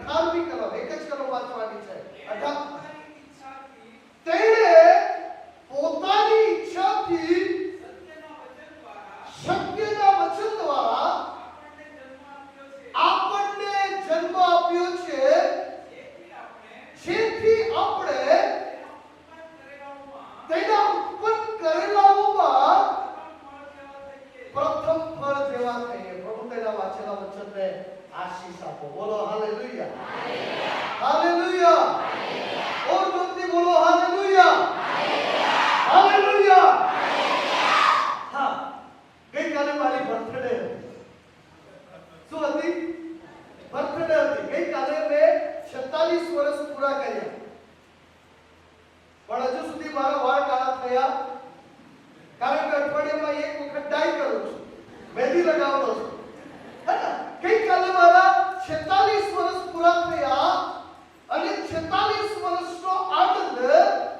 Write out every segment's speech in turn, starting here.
18મી કલમ એક જ કલમ વાંચવાની છે. તેણે પોતાની ઈચ્છાથી સત્યના વચન દ્વારા આપણને જન્મ આપ્યો છે, જેથી આપણે તેના ઉત્પન્ન કરેલાઓમાં પ્રથમ ફળ જેવા થઈએ. પ્રભુ તેના વાંચેલા વચનને આશીષ આપો. બોલો હાલેલુયા, હાલેલુયા. ઓર જોરથી બોલો હાલેલુયા, હાલેલુયા. હા, ગઈકાલે મારી બર્થડે હતી. શું હતી? બર્થડે હતી. ગઈકાલે મેં 46 વર્ષ પૂરા કર્યા, પણ હજુ સુધી મારા વાળ કાળા થયા, કારણ કે અઠવાડિયામાં એક વખત ડાઈ કરું છું, મહેંદી લગાવતો છું. ગઈકાલે મારા 46 વર્ષ પૂરા થયા અને 46 વર્ષનો આનંદ,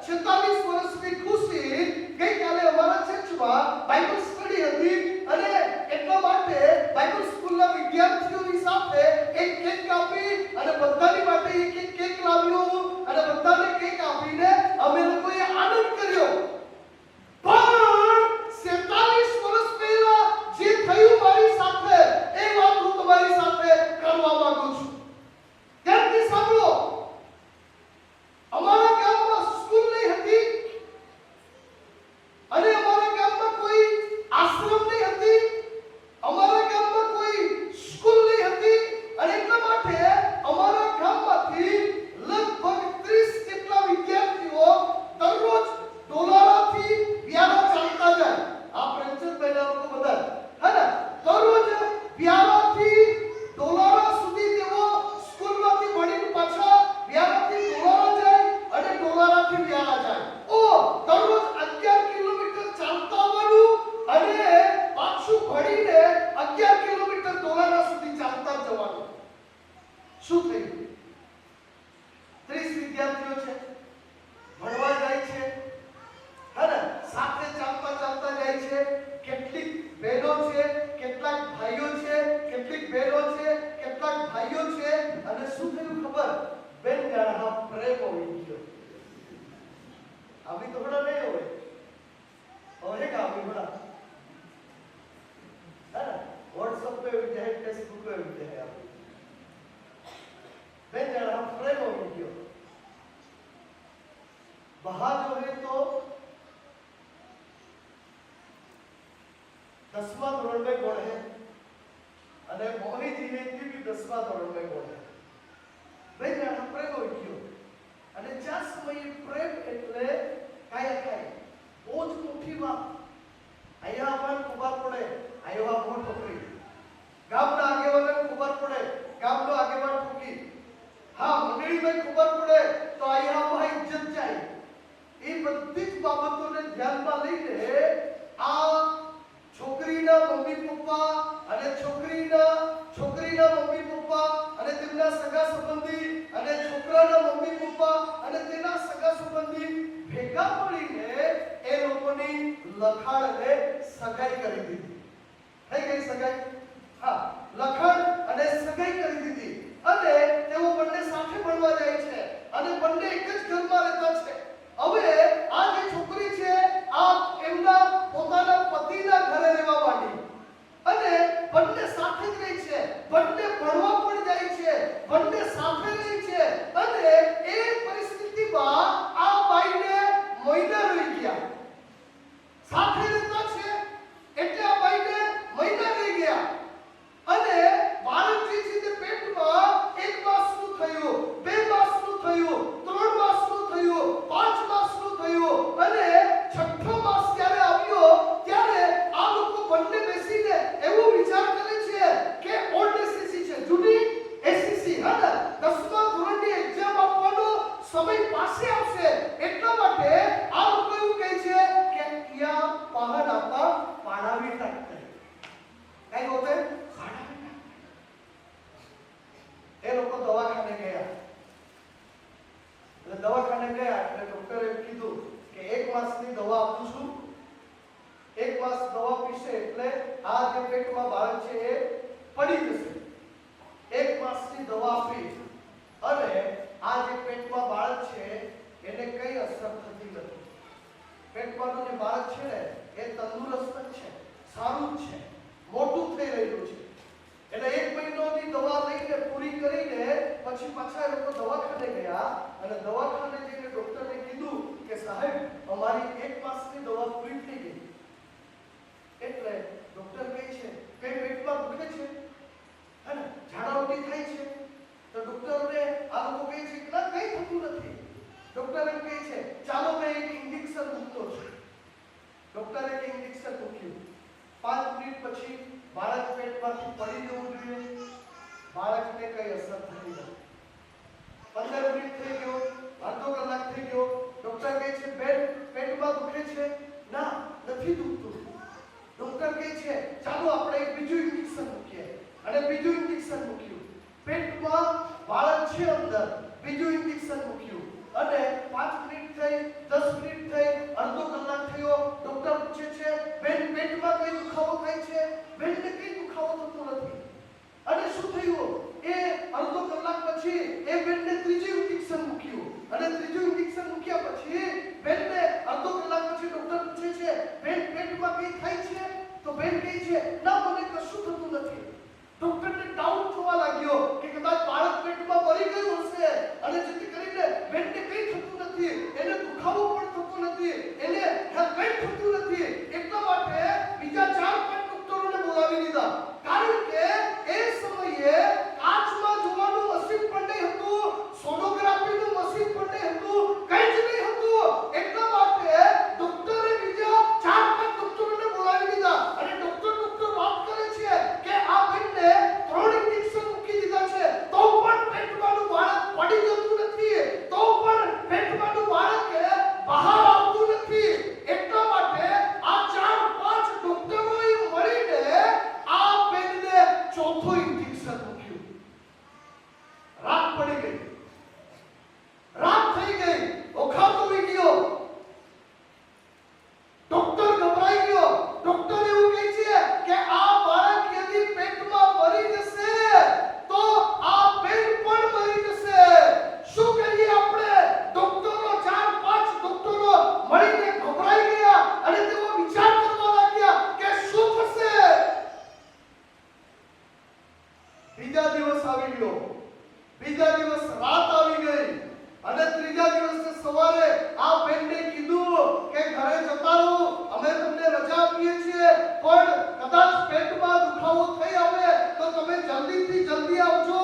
46 વર્ષની ખુશી. ગઈકાલે અમારા ચર્ચમાં બાઇબલ સ્ટડી હતી અને એટલા માટે બાઇબલ સ્કૂલના વિદ્યાર્થીઓની સાથે એક કેક કાપી અને બધાની માટે એક કેક લાવ્યો અને બધાને કેક આપીને અમે લોકોએ આનંદ કર્યો. પણ 47 વર્ષ પહેલા જે થયું મારી સાથે, એ વાત હું તમારી સાથે કરવા માંગુ છું. ધ્યાનથી સાંભળો. અમારા ગામમાં સ્કૂલ નહીં હતી અને અમારા ગામમાં કોઈ આશ્રમ નહીં હતી, અમારા ગામમાં કોઈ સ્કૂલ નહીં હતી અને એટલા માટે અમારા ગામમાંથી લગભગ 30 જેટલા વિદ્યાર્થીઓ દરરોજ ડોલારાથી વ્યારા ચાલતા જાય. આ પ્રેમચંદ ભાઈના લોકો બધા હે ને, દરરોજ વ્યારાથી ડોલારા સુધી તેઓ સ્કૂલમાંથી ભણીને પાછા વ્યારાથી ડોલારા જાય અને ડોલારાથી વ્યારા જાય. ઓ દરરોજ 11 કિલોમીટર ચાલતા આવવાનું અને પાછું ભણીને 11 કિલોમીટર ડોલારા સુધી ચાલતા જવાનું. શું થયું? 30 વિદ્યાર્થીઓ છે, ભણવા જાય છે, હે ને, સાથે ચાલતા ચાલતા જાય છે. કેટલીક બહેનો છે, કેટલાક ભાઈઓ છે, કેટલીક બહેનો છે, કેટલાક ભાઈઓ છે. અને શું થયું ખબર? બેન જાણા પ્રેમ હોઈ ગયો. अभी तो बड़ा नहीं हुए और एक अभी बड़ा है ना, व्हाट्सएप पे भी है, फेसबुक पे भी है. अभी मैं जान रहा हूँ प्रेम हो गया. बाहर जो है तो 10वां धोरण में कोण है અને મોહની જીવેથી भी 10वां ધોરણ में कोण है. मैं जान रहा प्रेम हो गया અને જ્યાં સમયે પ્રેમ એટલે કાયા કાય બહુ જ મોટી વાત. અહીંયા આપણને ખબર પડે આયો આ ઠોકરી, ગામના આગેવાનને ખબર પડે ગામનો આગેવાન ઠોકી, હા મંડળીમાં ખબર પડે તો અહીંયા ભાઈ ઇજ્જત જાય. એ બધી જ બાબતોને ધ્યાનમાં લઈને આ છોકરીના મમ્મી પપ્પા અને છોકરીના મમ્મી પપ્પા અને તેમના સગા સંબંધી અને છોકરાના મમ્મી પપ્પા અને તેના સગા સંબંધી ભેગા મળીને એ લોકોની લખાણને સગાઈ કરી દીધી. થઈ ગઈ સગાઈ? હા, લખાણ અને સગાઈ કરી દીધી અને તેઓ બંને સાથે ભણવા જાય છે અને બંને એક જ ઘરમાં રહેતા છે. હવે આ જે છોકરી છે આ એમના પોતાના પતિના ઘરે રહેવા માંડી અને બંને સાથે જ રહે છે, બંને ભણવા પણ જાય છે, બંને સાથે રહે છે. અને એ પરિસ્થિતિમાં આ બાઈને મહિના રહી ગયા. સાથે રહેતા છે એટલે આ બાઈને મહિના રહી ગયા અને બાળકને કઈ અસર થતી નથી. 15 મિનિટ થઈ ગયો, અડધો કલાક થઈ ગયો, ડોક્ટર કહે છે બેન પેટમાં દુખે છે. ના, નથી દુખતું. ડોક્ટર કહે છે ચાલો આપણે એક બીજું ઇન્જેક્શન મૂકીએ, અને બીજું ઇન્જેક્શન મૂક્યું. પેટમાં બાળક છે અંદર, બીજું ઇન્જેક્શન મૂક્યું, અને 5 મિનિટ થઈ, 10 મિનિટ થઈ, અડધો કલાક થયો. ડોક્ટર પૂછે છે બેન પેટમાં કઈ દુખાવો થાય છે? બેનને કઈ દુખાવો થતો નથી. અને શું થયું? એ અડધો કલાક પછી એ બેનને ત્રીજું ઇન્જેક્શન મૂક્યું, અને ત્રીજું ઇન્જેક્શન મૂક્યા પછી બેનને અડધો કલાક પછી ડોક્ટર પૂછે છે બેન પેટમાં કઈ થાય છે? તો બેન કહે છે ના, મને કશું થતું નથી. ડોક્ટરને ડાઉટ થવા લાગ્યો કે કદાચ બાળક પેટમાં મરી ગયું હશે, અને જેથી કરીને બેનને કઈ થતું નથી, એને દુખાવો પણ થતો નથી, એને કઈ થતું નથી. એટલા માટે બીજા 4-5 ડોક્ટરોને બોલાવી લીધા, કારણ કે એ સમયે કાચમાં જોવાનું મશીન પણ નહીં હતું, સોનોગ્રાફીનું મશીન પણ નહીં હતું, કંઈ જ નહીં હતું. એટલા માટે ડોક્ટરે બીજા 4-5 ડોક્ટરોને બોલાવી લીધા, અને ડોક્ટર વાત કરે છે કે આ બેનને 3 ઇન્જેક્શન મૂકી દીધા છે, તો પણ પેટમાંનું બાળક પડી જતું નથી, તો પણ પેટમાંનું બાળક બહાર આવતું નથી. એટલા માટે આ 4-5 ડોક્ટરોએ મળીને આ બેનને ચોથું ઇન્જેક્શન મૂક્યું. રાત પડી ગઈ, રાત થઈ ગઈ, ઓખાતો આવી ગયો. ડોક્ટર ગભરાઈ ગયો. ડોક્ટર એવું કહે છે કે આ બાળક યદી પેટમાં મરી જશે તો આ બેન પણ મરી જશે. શું કરીએ આપણે? ડોક્ટરો 4-5 ડોક્ટરો મળીને ગભરાઈ ગયા, અને તેઓ વિચાર કરવા લાગ્યા કે શું થશે. બીજા દિવસ આવી ગયો, બીજા દિવસ રાત આવી ગઈ, અને ત્રીજા દિવસે સવારે આ બેનને કીધું કે ઘરે જતા રહો, અમે તમને રજા આપીએ છીએ, પણ કદાચ પેટમાં દુખાવો થઈ આવે તો તમે જલ્દીથી જલ્દી આવજો,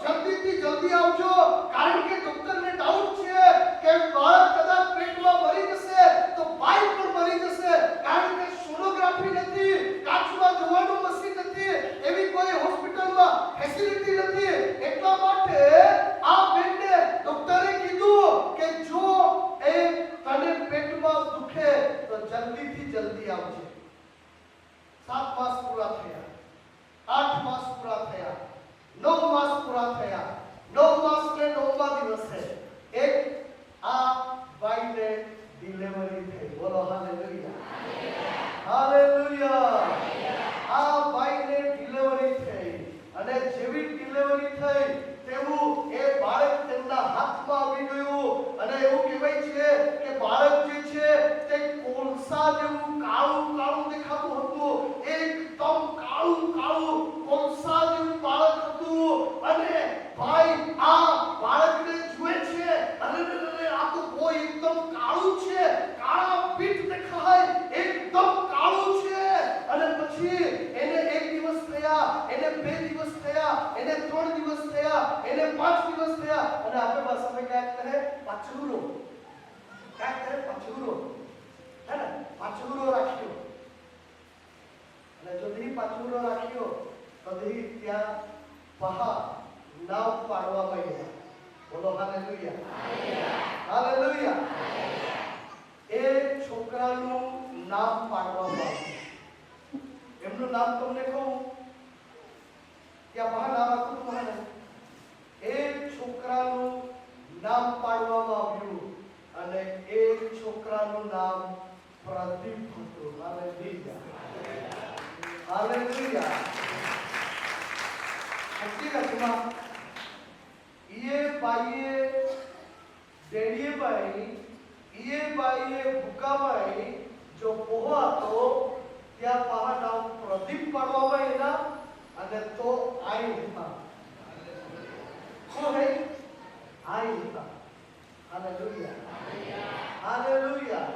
જલ્દીથી જલ્દી આવજો. કારણ કે ડોક્ટરને ડાઉટ છે કે બાળક કદાચ પેટમાં મરી જશે તો બાઈ પણ મરી જશે, કારણ કે સોનોગ્રાફી નથી, કાચમાં જોવાનું મશીન નથી, એવી કોઈ હોસ્પિટલમાં ફેસિલિટી નથી. એટલા માટે આ બેનને ડોક્ટરે કીધું કે જો એ તને પેટમાં દુખે તો જલ્દીથી જલ્દી આવજે. 7 માસ પૂરા થયા, 8 માસ પૂરા થયા, 9 માસ પૂરા થયા. 9 માસ ને 9મા દિવસે એક આ બાઈને ડિલિવરી થઈ. બોલો હાલેલુયા, હાલેલુયા. આ બાઈને ડિલિવરી થઈ, અને જેવી ડિલિવરી થઈ તેવું એ બાળક તેમના હાથમાં આવી ગયું, અને એવું કહેવાય છે કે બાળક જે છે તે કોલસા જેવું કાળું કાળું દેખાતું હતું. એકદમ કાળું કાળું કોલસા જેવું બાળક હતું. અને ભાઈ આ બાળકને જુએ છે, અરે આ તો બહુ એકદમ કાળું છે, કાળા પીઠ દેખાય, એકદમ કાળું છે. અને પછી એને 1 દિવસ થયા, એને 2 દિવસ થયા, એને 3 દિવસ થયા, એને 5 દિવસ થયા, અને આપણે ભાષામાં क्या कहते हैं पाचूरो, क्या कहते हैं पाचूरो, है ना? पाचूरो राख्यो, અને જો દી પાચૂરો રાખ્યો તો દી ત્યાં પહા નાવ પાડવા માંડ્યા. બોલો હાલેલુયા, હાલેલુયા. એ છોકરાનું નામ પાડવામાં આવ્યું. એમનું નામ તમને કહું, ત્યાં પહા નામ આખું તમારે એ છોકરાનું નામ પાડવામાં આવ્યું, અને એ છોકરાનું નામ પ્રદીપ હતું. Hallelujah, hallelujah. હકીકતમાં ये बाइये डेडिये बाई, ये बाइये भूका बाई जो पोहा तो त्या पहा नाव प्रदीप पाडवा ना, અને તો आई હતા. કોણ હે? आई હતા. Hallelujah, hallelujah,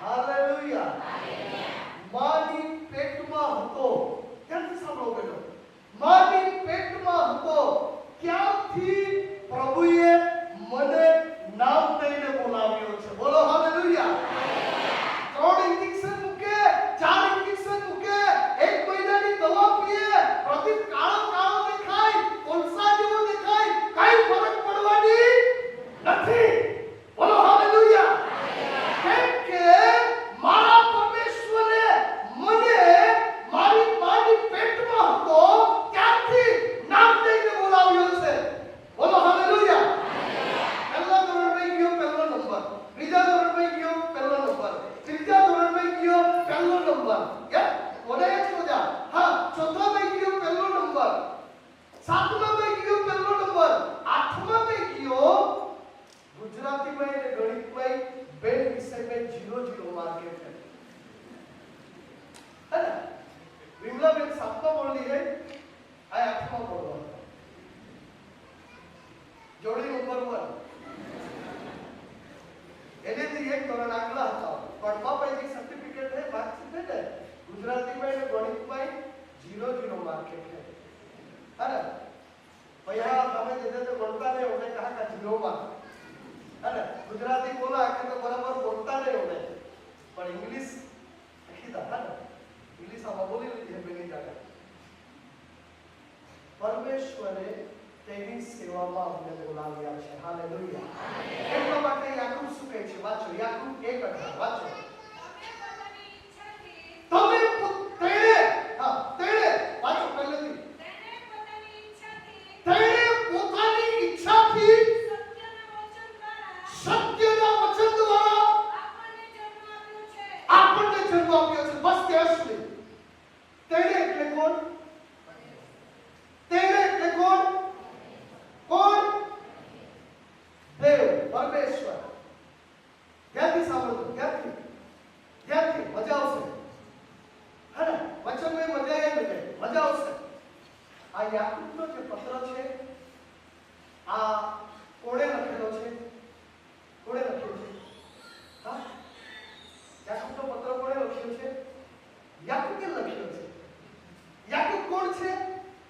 hallelujah. માની પેટમાં હતો, ક્યાંથી સાંભળો બેટો? માની પેટમાં હતો ત્યાંથી પ્રભુએ મને નામ દઈને બોલાવ્યો છે. બોલો હાલેલુયા. 3 ઇન્જેક્શન મૂકે, 4 ઇન્જેક્શન મૂકે, 1 મહિનાની દવા પીએ, પ્રદીપ કાળો કાળો દેખાય. સાતમા મેં ગયો પહેલો નંબર, આઠમા મેં ગયો ગુજરાતીમાં અને ગણિતમાં બે વિષયમાં 0 मार्क है ना। विमला बेन सातमा बोल रही है, आ आठमा बोल रहा है, जोड़ी नंबर 1 એનેથી એક ધોરણ આગળ હતા પણ બાપાજી સર્ટિફિકેટ है मार्कशीट है ને ગુજરાતીમાં અને ગણિતમાં 0 मार्क है है ना। भैया તમે જે તે બોલતા નહીં ઉन्हें कहा का 0 मार्क है ना। गुजराती बोला कि तो बराबर बोलता नहीं उन्हें पर इंग्लिश कीधा है ना, इंग्लिश आप बोली लीजिए बेनी जाकर। परमेश्वरे તેની સેવામાં અમને બોલાવ્યા છે, હાલેલુયા। એટલા માટે યાકૂબ શું કહે છે, વાંચો યાકૂબ 1:18 વાંચો। તમે તેણે વાંચો પહેલેથી, તેણે પોતાની ઈચ્છાથી સત્યના વચન દ્વારા આપણને જન્મ આપ્યો છે। બસ ત્યાં સુધી। તેણે એટલે કોણ? તેણે એટલે કોણ? કોણ? દેવ, પરમેશ્વર। ક્યાંથી સાંભળો? ક્યાંથી મજા આવશે હે ને, વચન में મજા આવે ને, મજા આવશે। આ યાકૂબનો જે પત્ર છે આ કોણે લખેલો છે? કોણે લખ્યો છે? હા, યાકૂબનો પત્ર કોણે લખ્યો છે? યાકૂબે લખ્યો છે। યાકૂબ કોણ છે?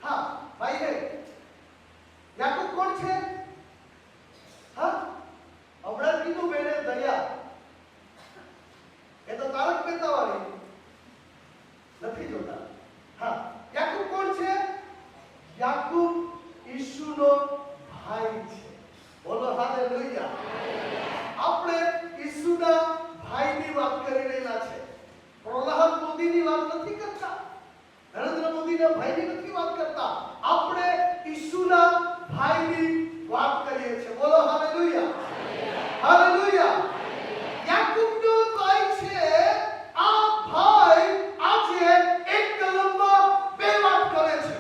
હા ભાઈ હે, યાકૂબ કોણ છે? હા, હમણાં કીધું બેને દયા, એ તો તારક મહેતા વાળી નથી જોતા। હા, યાકૂબ કોણ છે? યાકૂબ ઈસુનો ભાઈ છે। બોલો હાલેલુયા। આપણે ઈસુના ભાઈની વાત કરી રહ્યા છે। પ્રહલાદ મોદીની વાત નથી કરતા, નરેન્દ્ર મોદીના ભાઈની નથી વાત કરતા, આપણે ઈસુના ભાઈની વાત કરીએ છીએ। બોલો હાલેલુયા, હાલેલુયા। યાકૂબનો ભાઈ છે આ ભાઈ આજે એક કલમમાં બે વાત કરે છે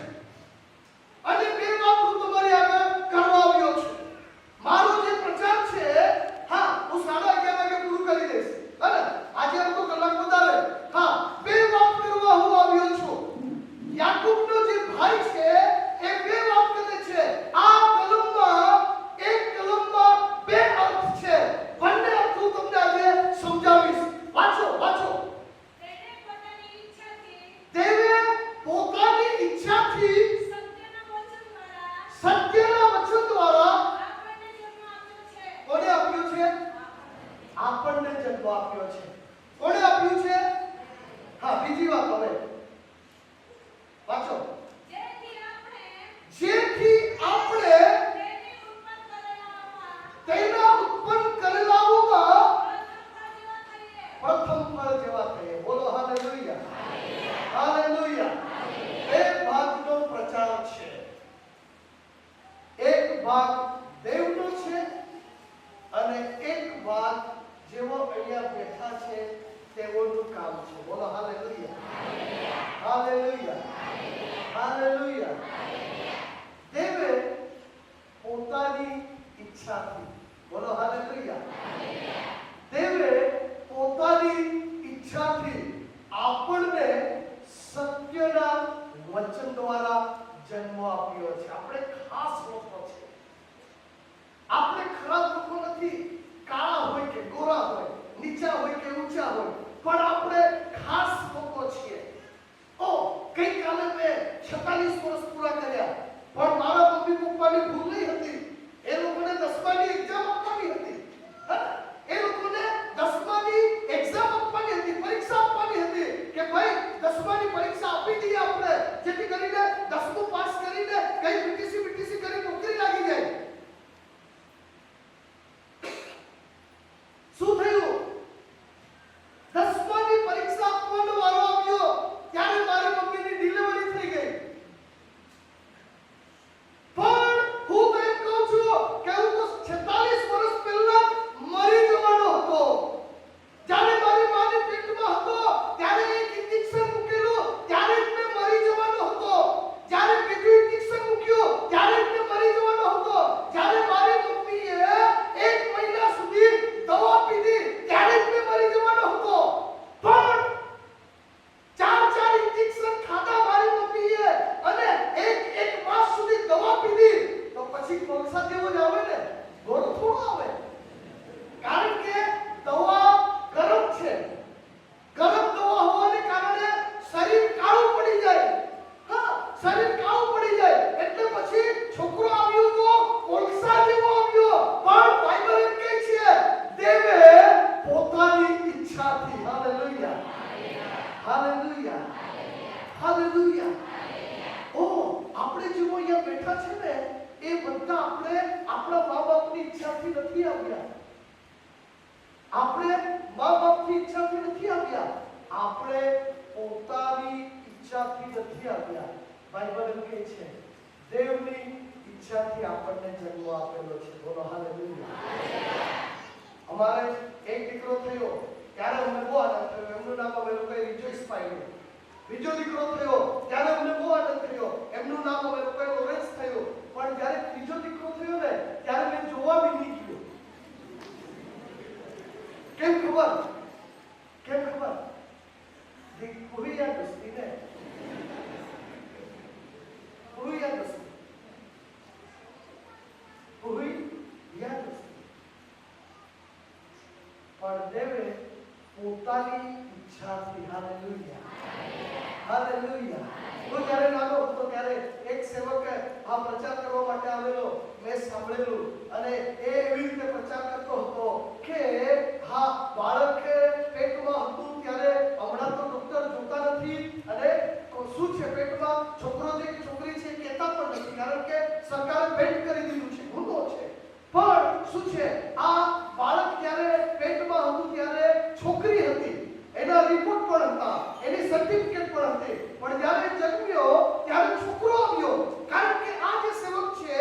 અને બે વાત હું તમારી આગળ કરવા આવ્યો છું। મારો જે પ્રચાર છે હા હું 11:30 વાગે પૂરું કરી દઈશ અને આજે અડધો કલાક વધારે। હા, બે વાત કરવા હું આવ્યો છું। યાકૂબનો જે ભાઈ છે એ બે વાત કરે છે। આ કલમમાં એક કલમમાં બે અર્થ છે, બંને અર્થ હું તમને આજે સમજાવીશ। વાંચો વાંચો। દેવે પોતાની ઈચ્છાથી સત્યના વચન દ્વારા કોને આપ્યો છે? આપણને જન્મ આપ્યો છે। કોને આપ્યું છે? હા, બીજી વાત હવે વાંચો। જેથી આપણે તેના ઉત્પન્ન કરેલાઓમાં પ્રથમ ફળ જેવા થઈએ। બોલો હાલેલુયા, હાલેલુયા। એક ભાગનો પ્રચાર છે, એક ભાગ દેવનો છે અને એક ભાગ જેવો અહીંયા બેઠા છે તેઓનું કામ છે। બોલો હાલેલુયા, હાલેલુયા, હાલેલુયા। દેવે પોતાની ઈચ્છાથી, બોલો હાલેલુયા, દેવે પોતાની ઈચ્છાથી આપણને સત્યના વચન દ્વારા જન્મ આપ્યો છે। આપણે ખાસ લોકો છે, આપણે ખરાબ લોકો નથી। કાળા હોય કે ગોરા હોય, નીચા હોય કે ઊંચા હોય, પણ આપણે ખાસ લોકો છીએ। ઓ ગઈકાલે મેં 46 વર્ષ પૂરા કર્યા પણ મારા મમ્મી પપ્પાની ભૂલ નહીં હતી, એ લોકોને 10માની એક્ઝામ આપવાની હતી, એ લોકોને 10માની એક્ઝામ આપવાની હતી, પરીક્ષા આપવાની હતી કે ભાઈ 10માની પરીક્ષા આપી દઈએ આપણે જેથી કરીને 10મું પાસ કરીને કઈ બીટીસી કરી નોકરી લાગી જાય। શું થયું? 10માની પરીક્ષા આપવાનો વારો આવ્યો ત્યારે મારી મમ્મીની ડિલિવરી થઈ ગઈ। પણ હું તો એમ કહું છું કે હું તો 46 વર્ષ પહેલા મરી જવાનો હતો। જ્યારે મારી માની પેટમાં હતો ત્યારે એક ઇન્જેક્શન મૂકેલું ત્યારે જ મેં મરી જવાનો હતો। જ્યારે બીજું બધા છે ને એ બધા આપણે આપણા મા બાપની ઈચ્છાથી નથી આવ્યા. આપણે મા બાપની ઈચ્છાથી નથી આવ્યા. આપણે પોતાની ઈચ્છાથી નથી આવ્યા. બાઇબલ એમ કહે છે દેવની ઈચ્છાથી આપણને જન્મ આપેલો છે. બોલો હાલેલુયા. અમારે એક દીકરો થયો ત્યારે અમને બહુ આનંદ થયો. એમનું નામ અમે લોકોએ રિજોઇસ પાડ્યું. બીજો દીકરો થયો ત્યારે અમને બહુ આનંદ થયો. એમનું નામ અમે લોકોએ લોરેન્સ થયું. પણ જ્યારે ત્રીજો દીકરો થયો ને ત્યારે મેં જોવા બી નહીં ગયો. કેમ ખબર? કેમ ખબર? કોઈ યાદ દોસ્તી ને કોઈ યાદ દોસ્તી કોઈ યાદ દોસ્તી પણ દેવે પોતાની ઈચ્છાથી હાલેલુયા હાલેલુયા. હું જ્યારે નાનો હતો ત્યારે એક સેવક આ પ્રચાર કરવા માટે આવેલો. મેં સાંભળેલું અને એ એવી રીતે પ્રચાર કરતો હતો કે હા બાળક પેટમાં હતું ત્યારે હમણાં તો ડોક્ટર જોતા નથી અને શું છે પેટમાં છોકરો છે કે છોકરી છે કહેતા પણ નથી કારણ કે સરકારે બેન કરી દીધું છે, ગુનો છે. પણ શું છે આ બાળક ત્યારે પેટમાં હતું ત્યારે છોકરી હતી. એના રિપોર્ટ પણ હતા, એની સર્ટિફિકેટ પણ હતી. પણ જ્યારે જન્મ્યો ત્યારે છોકરો આવ્યો. કારણ કે આ જે સેવક છે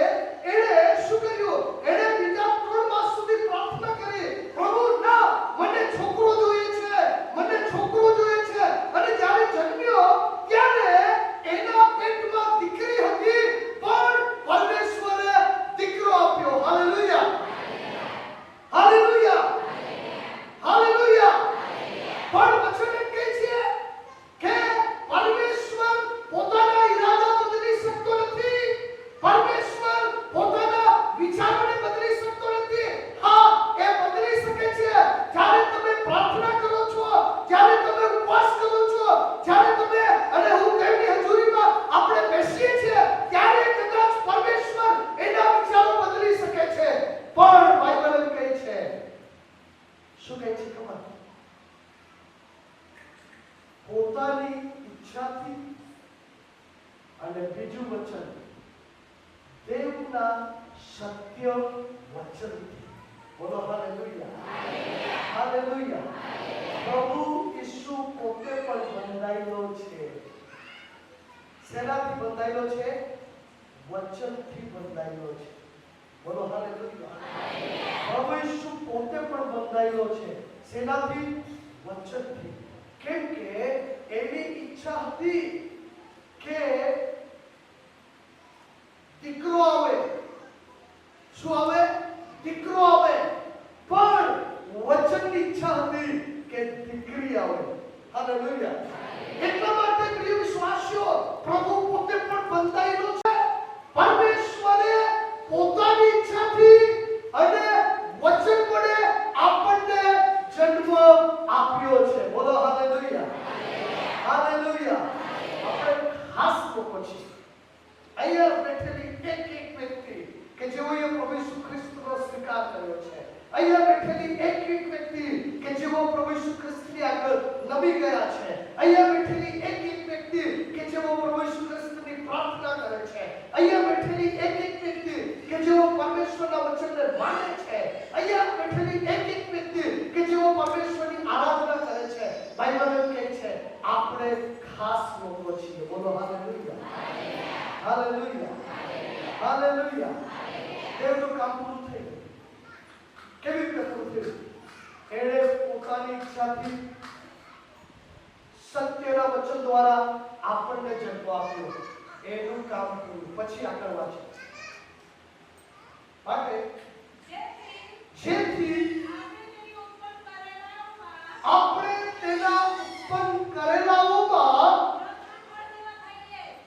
એણે શું કર્યું? એણે બીજા 3 માસ સુધી પ્રાર્થના કરી, પ્રભુ ના મને છોકરો જોઈએ છે, મને છોકરો જોઈએ છે. અને જ્યારે જન્મ્યો ત્યારે એના પેટમાં દીકરી હતી પણ પરમેશ્વરે દીકરો આપ્યો. Hallelujah hallelujah hallelujah. પણ વચન એમ કહે છે કે પરમેશ્વર પોતાના ઈરાદા બદલી શકતો નથી. પરમેશ્વર પોતાના વિચારોને બદલી શકતો નથી. હા, એ બદલી શકે છે જ્યારે તમે પ્રાર્થના કરો છો, જ્યારે તમે ઉપવાસ કરો છો, જ્યારે તમે અને હું તેમની હજુરીમાં આપણે બેસીએ છીએ ત્યારે કદાચ પરમેશ્વર એના વિચારો બદલી શકે છે. પણ બાઇબલ એમ કહે છે, શું કહે છે ખબર? પોતાની ઈચ્છાથી અને બીજું વચન દેવના સત્ય વચનથી. બોલો હાલેલુયા હાલેલુયા. પ્રભુ ઈસુ પોતે પણ બંધાયેલો છે. શેનાથી બંધાયેલો છે? વચનથી બંધાયેલો છે. બોલો હાલેલુયા. પ્રભુ ઈસુ પોતે પણ બંધાયેલો છે. શેનાથી? વચનથી. કેમ કે એની ઈચ્છા હતી કે દીકરો આવે. શું આવે? દીકરો આવે. પણ વચનની ઈચ્છા હતી કે દીકરી આવે. હાલેલુયા. એટલા માટે પ્રિય વિશ્વાસીઓ, પ્રભુ પોતે પણ બંધાયેલો છે. પરમેશ્વરે પોતાની ઈચ્છાથી અને વચન વડે આપણને જન્મ આપ્યો છે. બોલો હાલેલુયા હાલેલુયા. આપણે ખાસ લોકો છીએ. અહીંયા બેઠેલી એક વ્યક્તિ કે જેઓએ પ્રભુ ઈસુ ખ્રિસ્તનો સ્વીકાર કર્યો છે. અહીંયા બેઠેલી એક વ્યક્તિ કે જેઓ પ્રભુ ઈસુ ખ્રિસ્તની આગળ નમી ગયા છે. અહીંયા બેઠેલી એક વ્યક્તિ કે જેઓ પ્રભુ ઈસુ ખ્રિસ્તની પ્રાર્થના કરે છે. અહીંયા બેઠેલી એક વ્યક્તિ કે જેઓ પરમેશ્વરના વચનને માને છે. અહીંયા બેઠેલી એક વ્યક્તિ કે જેઓ પરમેશ્વરની આરાધના કરે છે. બાઇબલ એમ કહે છે આપણે ખાસ લોકો છીએ. બોલો હાલેલુયા હાલેલુયા હાલેલુયા. દેવનું કામ પૂરું થયું. કેવી રીતે પૂરું થયું? એણે પોતાની ઈચ્છાથી સત્યના વચન દ્વારા આપણને જન્મ આપ્યો. એનું કામ પૂરું. પછી આગળ વાંચો. માટે જેથી આપણે તેના ઉત્પન્ન કરેલાઓમાં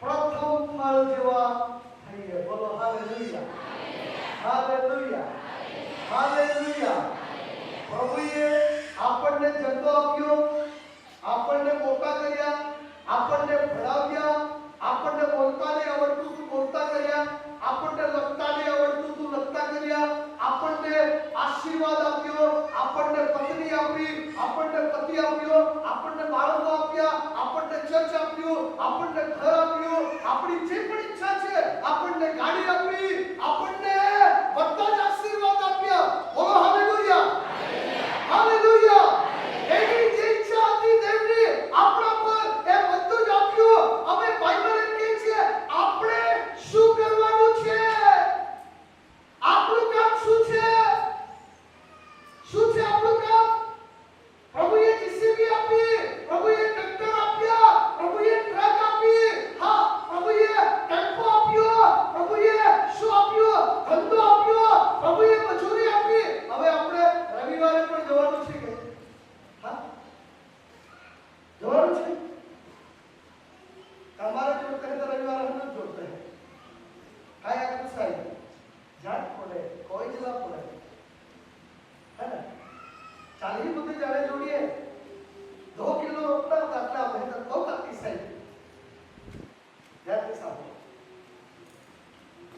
પ્રથમ ફળ જેવા થઈએ. બોલો હાલેલુયા હાલેલુયા હાલેલુયા. પ્રભુએ આપણને જન્મ આપ્યો, આપણને મોટા કર્યા, આપણને ભણાવ્યા, આપણને બોલતા નહીં આવડતું તું બોલતા કર્યા, આપણને લખતા નહીં આવડતું તું લખતા કર્યા, આપણને આશીર્વાદ આપ્યો, આપણને પત્ની આપી, આપણને પતિ આપ્યો, આપણને બાળકો આપ્યા, આપણને ચર્ચ આપ્યું, આપણને ઘર આપ્યું, આપણી જે પણ ઈચ્છા છે, આપણને ગાડી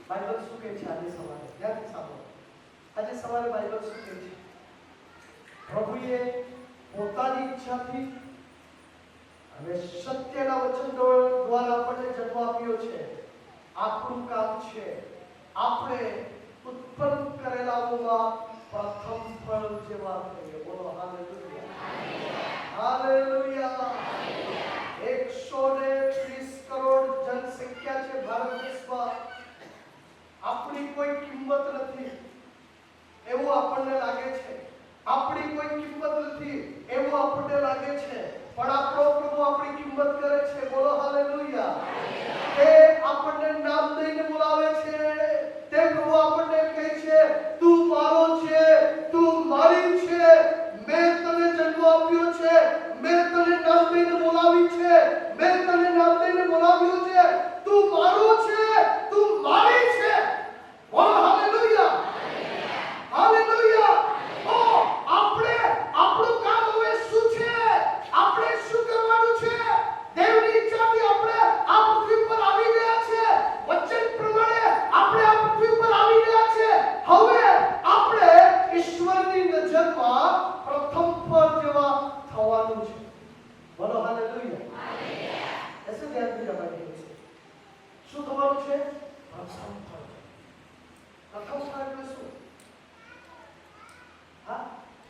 બાઇબલ શું કહે છે આજે સવારે? ધ્યાનથી સાંભળો. આજે સવારે બાઇબલ શું કહે છે? પ્રભુએ પોતાની ઈચ્છાથી અને સત્યના વચન દ્વારા આપણને જન્મ આપ્યો છે. આપણું કામ છે આપણે ઉત્પન્ન કરેલાઓમાં પ્રથમ ફળ જેવા થઈએ. બોલો હાલેલુયા, હાલેલુયા. 130 કરોડ જનસંખ્યા છે ભારત દેશમાં. આપણી કોઈ કિંમત નથી એવું આપણને લાગે છે. આપણી કોઈ કિંમત નથી એવું આપણને લાગે છે, પણ આપણો પ્રભુ આપણી કિંમત કરે છે. બોલો હાલેલુયા. તે આપણને નામ દઈને બોલાવે છે. તે પ્રભુ આપણને કહે છે તું મારો છે, તું મારી છે, મેં તને જન્મ આપ્યો છે, મેં તને નામ દઈને બોલાવી છે, મેં તને નામ દઈને બોલાવ્યો છે. તું મારો છે, તું મારી છે. બોલો હાલેલુયા, હાલેલુયા. ઓ આપણે આપણું કામ હવે શું છે? આપણે શું કરવાનું છે? દેવની ઈચ્છાથી આપણે આ પૃથ્વી પર આવી ગયા છે. વચન પ્રમાણે આપણે આ પૃથ્વી પર આવી ગયા છે. હવે આપણે ઈશ્વરની નજરમાં પ્રથમ ફળ જેવા થવાનું છે. બોલો હાલેલુયા, હાલેલુયા. એસે ધ્યાન દીધા ભાઈ છે. શું થવાનું છે? પ્રથમ ફળ. પ્રથમ ફળ એટલે શું? હા,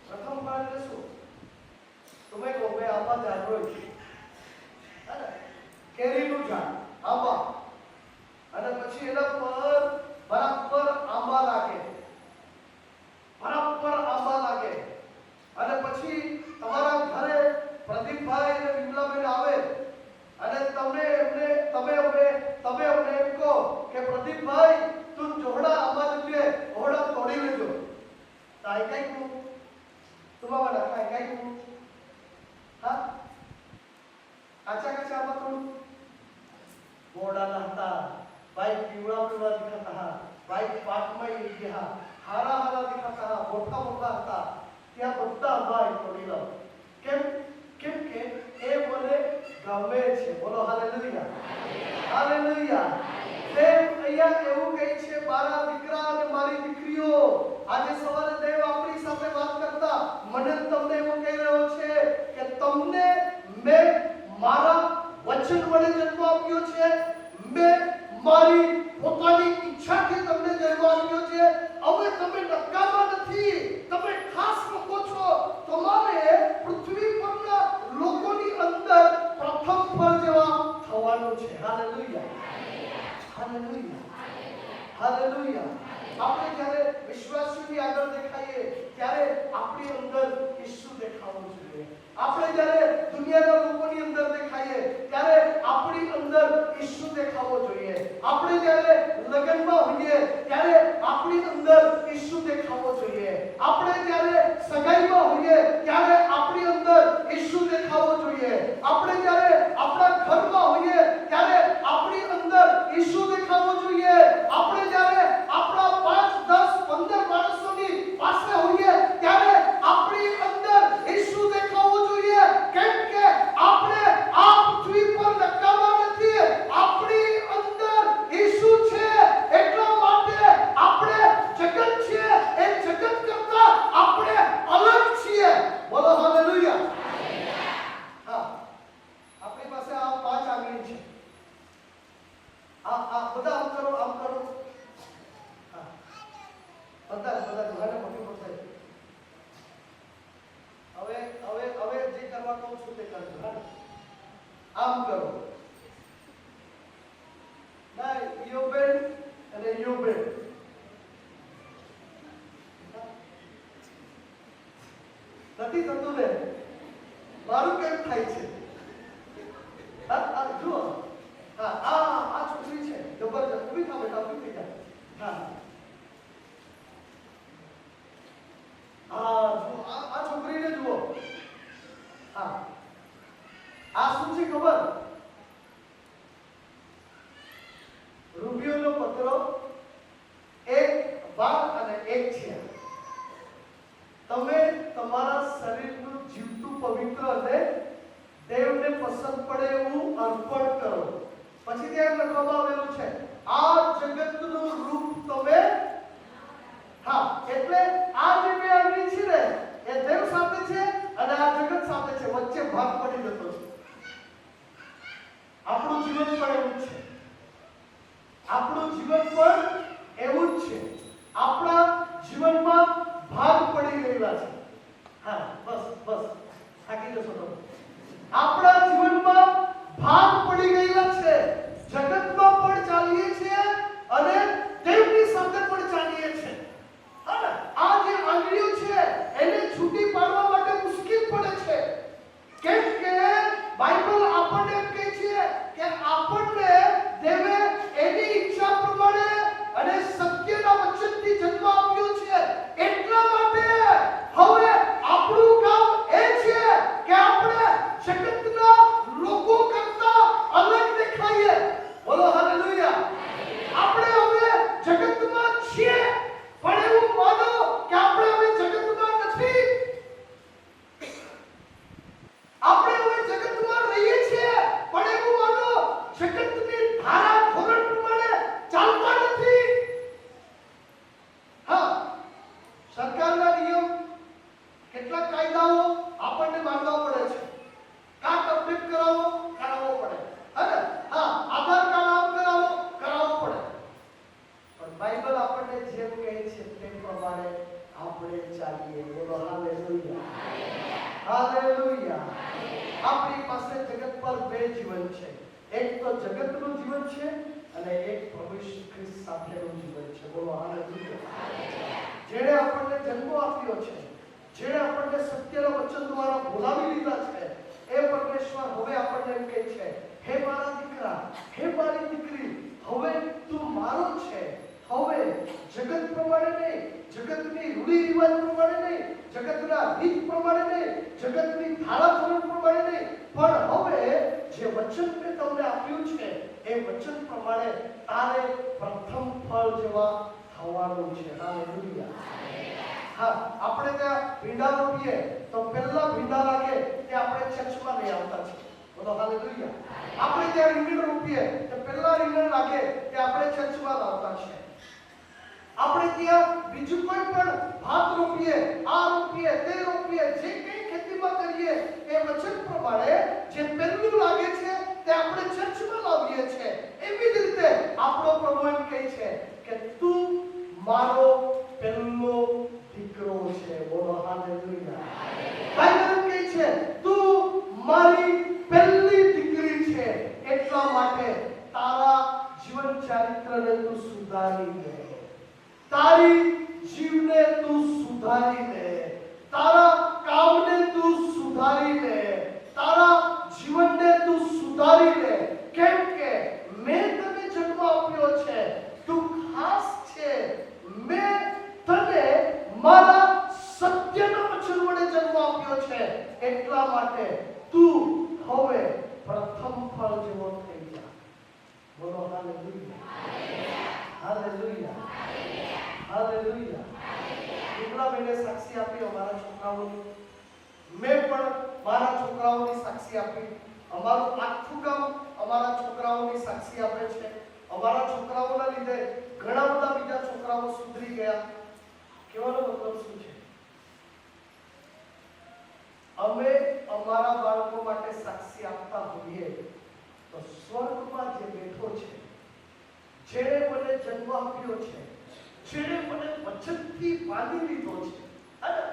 પ્રથમ ફળ એટલે શું? તમે કહો ભાઈ આંબા ઝાડ હોય, કેરીનું ઝાડ, આંબા, અને પછી એના પર બરાબર આંબા લાગે, બરાબર આંબા લાગે, અને પછી તમારા ઘરે પ્રદીપભાઈ અને વિમલાબેન આવે અને તમે એમને એમ કહો કે પ્રદીપભાઈ તું જોડા આંબા જોઈએ, ઓહડા તોડી લેજો. તાઈ કઈ કહું તમારા કઈ કહું? હા, કાચા કાચા આંબા તોડું? મોડાના હતા, ભાઈ પીવડા દિખાતા હતા, ભાઈ પાકમાં ગયા, હારા દિખાતા હતા, મોટા મોટા હતા, ત્યાં બધા ભાઈ તોડી લો. કેમ? કેમ કે એ મને ગમે છે. બોલો હાલેલુયા, હાલેલુયા. દેવ અહીંયા એવું કહે છે મારા દીકરા અને મારી દીકરીઓ. આજે સવારે દેવ આપણી સાથે વાત કરતા મને તમને એવું કહી રહ્યો છે કે તમને મેં મારા વચન વડે જન્મ આપ્યો છે, મેં મારી પોતાની ઈચ્છાથી તમને જન્મ આપ્યો છે. હવે તમે નકામા નથી, તમે ખાસ લોકો છો. તમારે પૃથ્વી પરના લોકોની અંદર પ્રથમ ફળ જેવા થવાનું છે. Hallelujah, hallelujah, hallelujah. આપણે જ્યારે વિશ્વાસીની આગળ દેખાઈએ ત્યારે આપણી અંદર ઈસુ દેખાવું જોઈએ. આપણે જ્યારે દુનિયાના લોકોની અંદર દેખાઈએ ત્યારે આપણી અંદર ઈસુ દેખાવો જોઈએ. આપણે જ્યારે લગ્નમાં હોઈએ ત્યારે આપણી અંદર ઈસુ દેખાવો જોઈએ. આપણે જ્યારે સગાઈમાં હોઈએ ત્યારે આપણી અંદર ઈસુ દેખાવો જોઈએ. આપણે જ્યારે આપણા ઘરમાં હોઈએ ત્યારે આપણી અંદર ઈસુ દેખાવો જોઈએ. આપણે જ્યારે આપણા 5, 10, 15 માણસોની પાસે હોઈએ ત્યારે આપણી અંદર ઈસુ દેખાવો જોઈએ. કેમ કે આપણે આ પૃથ્વી પર નકામા નથી, આપણી અંદર ઈસુ છે. એટલા માટે આપણે જગત છે એ જગત કરતા આપણે અલગ છીએ. બોલો હાલેલુયા, હા. આપણી પાસે આ 5 આંગળી છે. આ બધા આમ કરો, આમ કરો. બધા ઘરે મોટી મોટી. હવે જે કરવા કહું છું તે કરજો. આમ કરો. ના યોબેન અને યોબેન. નથી થતું ને? મારું કેમ થાય છે? જુઓ, હા, આ છોકરી છે જબરજસ્ત. ઉભી થા બેટા, ઉભી થઈ જા. હા, જુઓ, આ છોકરીને જુઓ. હા, આ શું છે ખબર? રૂબિયોનો પત્રો, એક વાળ અને એક છે. તમે તમારા શરીરનું જીવતું પવિત્ર અને દેવને પસંદ પડે એવું અર્પણ કરો. પછી ત્યાં લખવામાં આવેલું છે આ જગતનું રૂપ આપણું જીવન પણ એવું જ છે. આપણા જીવનમાં ભાગ પડી ગયેલા છે. હા, બસ થાકી જશો તમે. આપણા જીવનમાં ભાગ પડી ગયેલા છે. જગતમાં પણ ચાલીએ છીએ અને દેવની સાથે પણ ચાલીએ છીએ. હા, આ જે આંગળીઓ છે એને છૂટી પાડવા માટે મુશ્કેલ પડે છે. કેમ કે બાઇબલ આપણને એમ કહે છે કે આપણને દેવે એની ઈચ્છા પ્રમાણે અને સત્યના વચનથી જન્મ આપ્યો છે. એટલા માટે હવે આપણું કામ એ છે કે આપણે જગતના લોકો કરતા અલગ દેખાઈએ. બોલો હાલેલુયા. આપણે હવે જગતમાં છીએ પણ એવું માનો કે આપણે હવે જગતમાં નથી. આપણે હવે જગતમાં રહીએ છીએ પણ એવું માનો જગતની ધારા ધોરણ પ્રમાણે ચાલતા નથી. હા, સરકારના નિયમ, કેટલાક કાયદાઓ આપણને માનવા પડે છે. કાર્ડ અપડેટ કરાવવો પડે. હા, આધાર કાર્ડ કરાવવો પડે. પણ બાઇબલ આપણને જેમ કહે છે તે પ્રમાણે આપણે ચાલીએ. બોલો હાલેલુયા. હાલેલુયા. આપણી પાસે જગત પર બે જીવન છે. એક તો જગતનું જીવન છે અને એક પ્રભુ ઈસુ ખ્રિસ્ત સાથેનું જીવન છે. બોલો હાલેલુયા. જેણે આપણને જન્મ આપ્યો છે, જેણે આપણને સત્યના વચન દ્વારા બોલાવી લીધા છે, એ પરમેશ્વર હવે આપણને એમ કહે છે, હે મારા દીકરા, હે મારી દીકરી, હવે તું મારો છે. હવે જગત પ્રમાણે નહીં, જગતની રૂઢિ રિવાજ પ્રમાણે નહીં, જગતના રીત પ્રમાણે નહીં, જગતની ધારા ધોરણ પ્રમાણે નહીં, પણ હવે જે વચન મેં તમને આપ્યું છે એ વચન પ્રમાણે તારે પ્રથમ ફળ જેવા થવાનું છે. હાલેલુયા. હા, આપણે ત્યાં ભીંડા રોપીએ તો પહેલા ભીંડા લાગે તે આપણે ચર્ચમાં લઈ આવતા છીએ. બોલો હાલેલુયા. આપણે ત્યાં રીંગણ રોપીએ તો પહેલા રીંગણ લાગે તે આપણે ચર્ચમાં લાવતા છીએ. આપણે ત્યાં બીજું કોઈ પણ ભાત રોપીએ, આ રોપીએ, તે રોપીએ, જે કંઈ ખેતીમાં કરીએ એ વચન પ્રમાણે જે પહેલું લાગે છે તે આપણે ચર્ચમાં લાવીએ છીએ. એવી જ રીતે આપણો પ્રભુ એમ કહે છે કે તું મારો પહેલો દીકરો છે. બોલો હાલેલુયા. બાઇબલ કહે છે તું મારી પહેલી દીકરી છે. એટલા માટે તારા જીવન ચારિત્રને તું સુધારી લે, તારી જીવને તું સુધારી લે, તારા કામને તું સુધારી લે, તારા જીવનને તું સુધારી લે. કેમ કે મેં તને જન્મ આપ્યો છે, તું ખાસ છે. મેં તને મારા સત્યના વચન વડે જન્મ આપ્યો છે. એટલા માટે તું હવે પ્રથમ ફળ જેવો થઈ જા. બોલો હાલેલુયા. હાલેલુયા. હાલેલુયા. કેટલા મહિને સાક્ષી આપી અમારા છોકરાઓની. મેં પણ મારા છોકરાઓની સાક્ષી આપી. અમારું આખું ગામ અમારા છોકરાઓની સાક્ષી આપે છે. અમારા છોકરાઓના લીધે ઘણા બધા બીજા છોકરાઓ સુધરી ગયા. કહેવાનો મતલબ શું છે? અમે અમારા બાળકો માટે સાક્ષી આપતા હોઈએ તો સ્વર્ગમાં જે બેઠો છે, જેણે મને જન્મ આપ્યો છે, જેણે મને વચનથી બાંધી લીધો છે, અને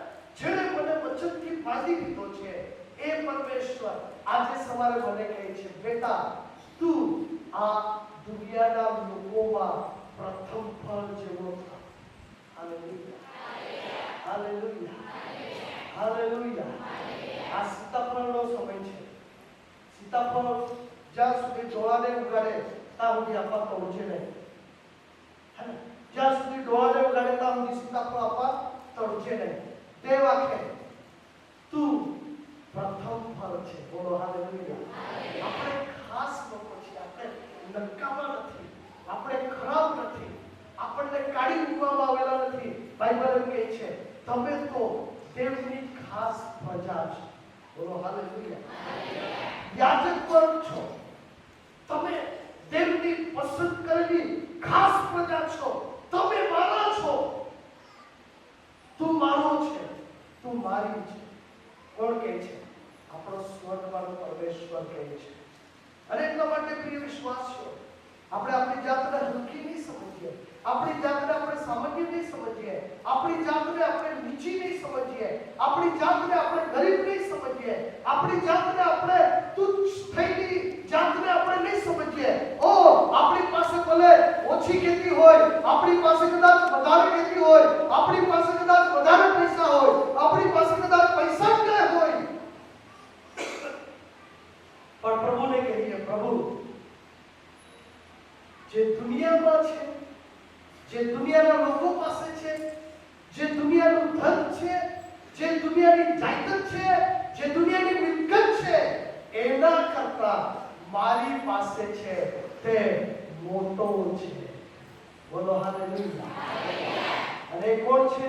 જેણે મને વચનથી બાંધી લીધો છે, એ પરમેશ્વર આજે સવારે મને કહે છે, બેટા તું આ દુનિયાના લોકોમાં પ્રથમ ફળ જેવો થા. હાલેલુયા. હાલેલુયા. હાલેલુયા. આ સીતાફળનો સમય છે. સીતાફળ જ્યાં સુધી ડોળાને ઉગાડે ત્યાં સુધી આપવા તોડશે નહીં. જ્યાં સુધી ડોળાને ઉગાડે ત્યાં સુધી સીતાફળ આપવા તોડશે નહીં. તે વાક્ય તું પ્રથમ ફળ છે. બોલો હાલેલુયા. આપણે ખાસ લોકો છીએ. આપણે નકામા નથી, આપણે ખરાબ નથી, આપણને કાઢી મૂકવામાં આવેલા નથી. બાઇબલ એમ કહે છે તમે તો દેવની ખાસ પ્રજા છો. બોલો હાલેલુયા. યાજક વર્ગ છો તમે, દેવની પસંદ કરેલી ખાસ પ્રજા છો. તમે મારા છો. તું મારો છે, તું મારી છે. કોણ કહે છે? આપણો સ્વર્ગવાળો પરમેશ્વર કહે છે. અને એટલા માટે પ્રિય વિશ્વાસીઓ, આપણે આપણી જાતને હલકી નહીં સમજીએ, આપણી જાતને આપણે સામાન્ય નહીં સમજીએ, આપણી જાતને આપણે નીચી નહીં સમજીએ, આપણી જાતને આપણે ગરીબ નહીં સમજીએ, આપણી જાતને આપણે તુચ્છ થયેલી જાતને આપણે નહીં સમજીએ. ઓ આપણી પાસે ભલે ઓછી ખેતી હોય, આપણી પાસે કદાચ વધારે ખેતી હોય, આપણી પાસે કદાચ વધારે પૈસા હોય, આપણી પાસે કદાચ પૈસા જ ન હોય, પણ પ્રભુને કહીએ, પ્રભુ જે દુનિયામાં છે, જે દુનિયાના લોકો પાસે છે, જે દુનિયાનું ધન છે, જે દુનિયાની જાયદાદ છે, જે દુનિયાની મિલકત છે, એના કરતા મારી પાસે છે તે મોટો છે. બોલો હાલેલુયા. અને કોણ છે?